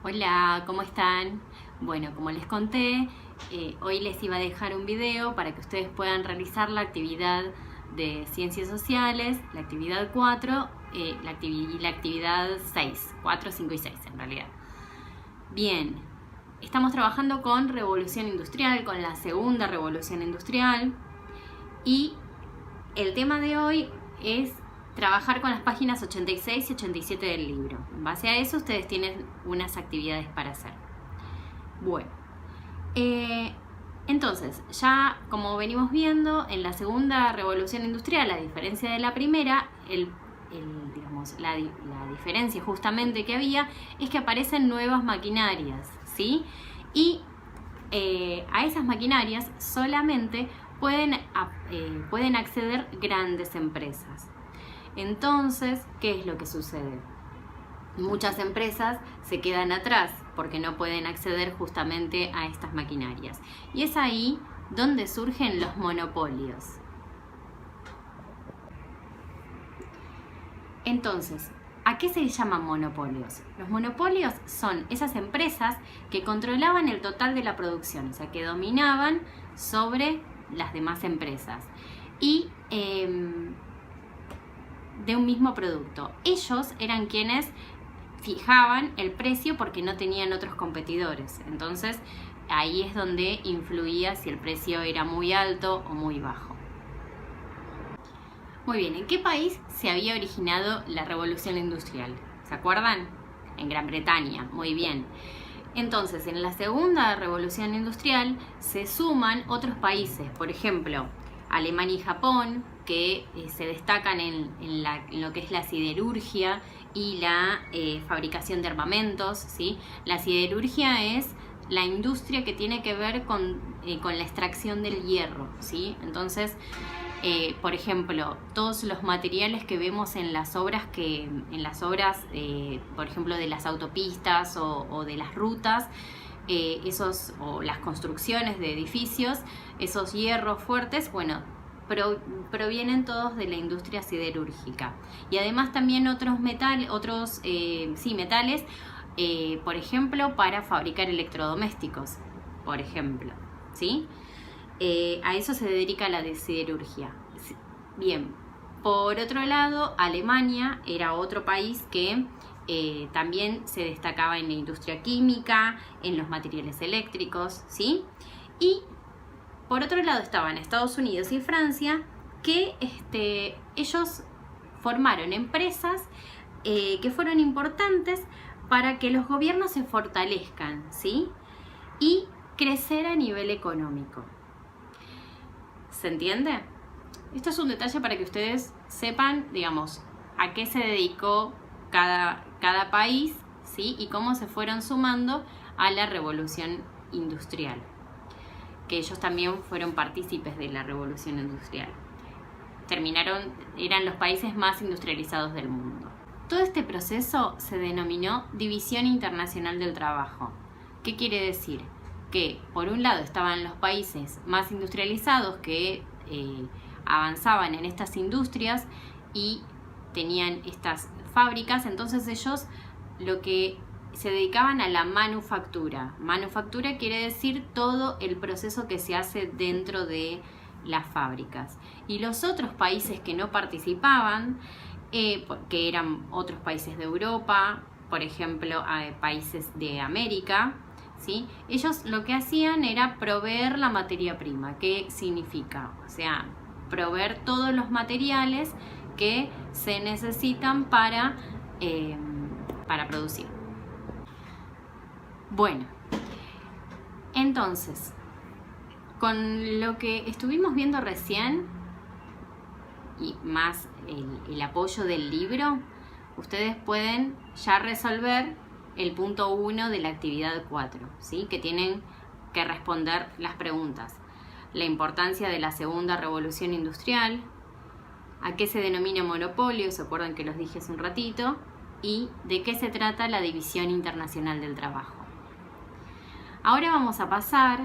Hola, ¿cómo están? Bueno, como les conté, hoy les iba a dejar un video para que ustedes puedan realizar la actividad de Ciencias Sociales, la actividad 4 y la actividad 6, 4, 5 y 6 en realidad. Bien, estamos trabajando con Revolución Industrial, con la segunda Revolución Industrial, y el tema de hoy es trabajar con las páginas 86 y 87 del libro. En base a eso ustedes tienen unas actividades para hacer. Bueno, entonces ya como venimos viendo, en la segunda revolución industrial, a diferencia de la primera, la diferencia justamente que había es que aparecen nuevas maquinarias, ¿sí? Y a esas maquinarias solamente pueden acceder grandes empresas. Entonces, ¿qué es lo que sucede? Muchas empresas se quedan atrás porque no pueden acceder justamente a estas maquinarias. Y es ahí donde surgen los monopolios. Entonces, ¿a qué se llaman monopolios? Los monopolios son esas empresas que controlaban el total de la producción, o sea, que dominaban sobre las demás empresas. Y de un mismo producto. Ellos eran quienes fijaban el precio porque no tenían otros competidores. Entonces ahí es donde influía si el precio era muy alto o muy bajo. Muy bien, ¿en qué país se había originado la revolución industrial? ¿Se acuerdan? En Gran Bretaña, muy bien. Entonces, en la segunda revolución industrial se suman otros países, por ejemplo, Alemania y Japón, que se destacan en lo que es la siderurgia y la fabricación de armamentos, ¿sí? La siderurgia es la industria que tiene que ver con la extracción del hierro, ¿sí? Entonces, por ejemplo, todos los materiales que vemos en las obras, por ejemplo, de las autopistas o de las rutas, o las construcciones de edificios, esos hierros fuertes, bueno, provienen todos de la industria siderúrgica. Y además también otros metales, por ejemplo, para fabricar electrodomésticos, por ejemplo, ¿sí? A eso se dedica la de siderurgia. Bien, por otro lado, Alemania era otro país que también se destacaba en la industria química, en los materiales eléctricos, ¿sí? Y por otro lado estaban Estados Unidos y Francia, que ellos formaron empresas que fueron importantes para que los gobiernos se fortalezcan, ¿sí? Y crecer a nivel económico. ¿Se entiende? Esto es un detalle para que ustedes sepan, digamos, a qué se dedicó cada país, ¿sí? Y cómo se fueron sumando a la revolución industrial, que ellos también fueron partícipes de la revolución industrial. Eran los países más industrializados del mundo. Todo este proceso se denominó División Internacional del Trabajo. ¿Qué quiere decir? Que por un lado estaban los países más industrializados que avanzaban en estas industrias y tenían estas fábricas, entonces ellos lo que se dedicaban a la manufactura. Manufactura quiere decir todo el proceso que se hace dentro de las fábricas. Y los otros países que no participaban, que eran otros países de Europa, por ejemplo, países de América, ¿sí? Ellos lo que hacían era proveer la materia prima. ¿Qué significa? O sea, proveer todos los materiales que se necesitan para producir. Bueno, entonces, con lo que estuvimos viendo recién y más el apoyo del libro, ustedes pueden ya resolver el punto 1 de la actividad 4, ¿sí? Que tienen que responder las preguntas. La importancia de la segunda revolución industrial, a qué se denomina monopolio, se acuerdan que los dije hace un ratito, y de qué se trata la División Internacional del Trabajo. Ahora vamos a pasar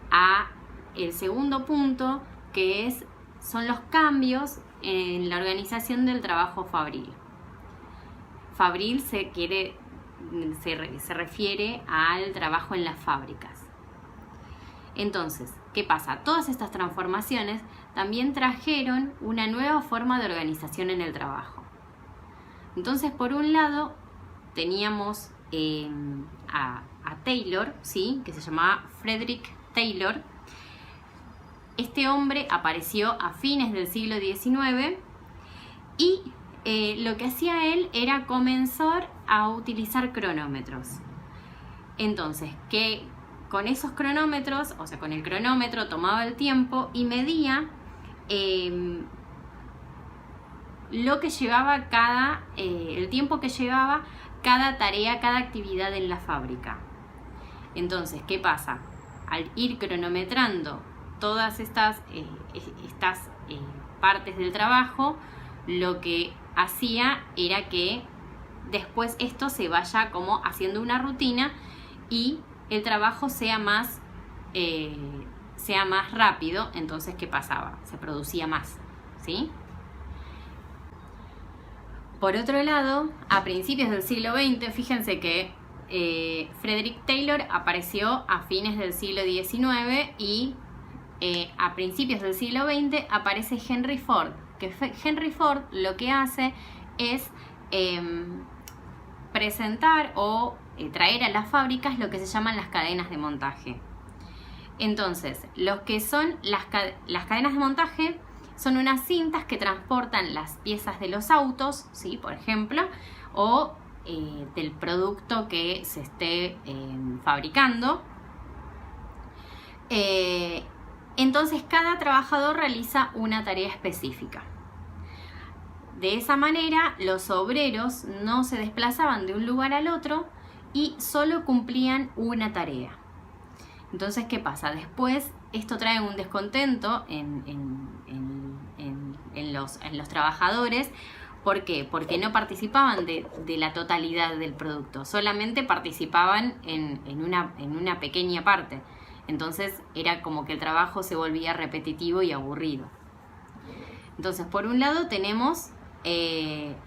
a el segundo punto, que son los cambios en la organización del trabajo fabril. Fabril se quiere se refiere al trabajo en las fábricas. Entonces, ¿qué pasa? Todas estas transformaciones también trajeron una nueva forma de organización en el trabajo. Entonces, por un lado, teníamos a Taylor, ¿sí? Que se llamaba Frederick Taylor. Este hombre apareció a fines del siglo XIX y lo que hacía él era comenzar a utilizar cronómetros. Entonces, que con esos cronómetros, o sea, con el cronómetro tomaba el tiempo y medía lo que llevaba el tiempo que llevaba cada tarea, cada actividad en la fábrica. Entonces, ¿qué pasa? Al ir cronometrando todas estas partes del trabajo, lo que hacía era que después esto se vaya como haciendo una rutina y el trabajo sea más rápido. Entonces, ¿qué pasaba? Se producía más, ¿sí? Por otro lado, a principios del siglo XX, fíjense que Frederick Taylor apareció a fines del siglo XIX y a principios del siglo XX aparece Henry Ford, que Henry Ford lo que hace es presentar o traer a las fábricas lo que se llaman las cadenas de montaje. Entonces, lo que son las cadenas de montaje son unas cintas que transportan las piezas de los autos, ¿sí? Por ejemplo, o del producto que se esté fabricando. Entonces, cada trabajador realiza una tarea específica. De esa manera, los obreros no se desplazaban de un lugar al otro y solo cumplían una tarea. Entonces, ¿qué pasa? Después, esto trae un descontento en los trabajadores. ¿Por qué? Porque no participaban de la totalidad del producto, solamente participaban en una pequeña parte. Entonces, era como que el trabajo se volvía repetitivo y aburrido. Entonces, por un lado tenemos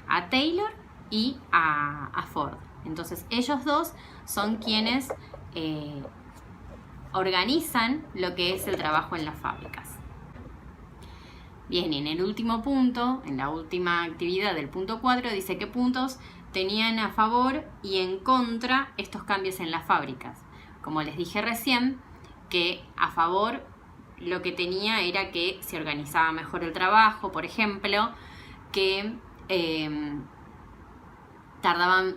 a Taylor y a Ford. Entonces, ellos dos son quienes organizan lo que es el trabajo en las fábricas. Bien, y en el último punto, en la última actividad del punto 4, dice qué puntos tenían a favor y en contra estos cambios en las fábricas. Como les dije recién, que a favor lo que tenía era que se organizaba mejor el trabajo, por ejemplo, que tardaban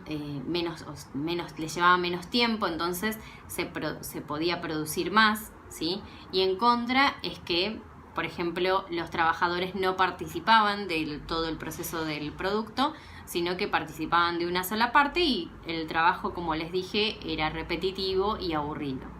les llevaba menos tiempo, entonces se podía producir más, ¿sí? Y en contra es que, por ejemplo, los trabajadores no participaban de todo el proceso del producto, sino que participaban de una sola parte y el trabajo, como les dije, era repetitivo y aburrido.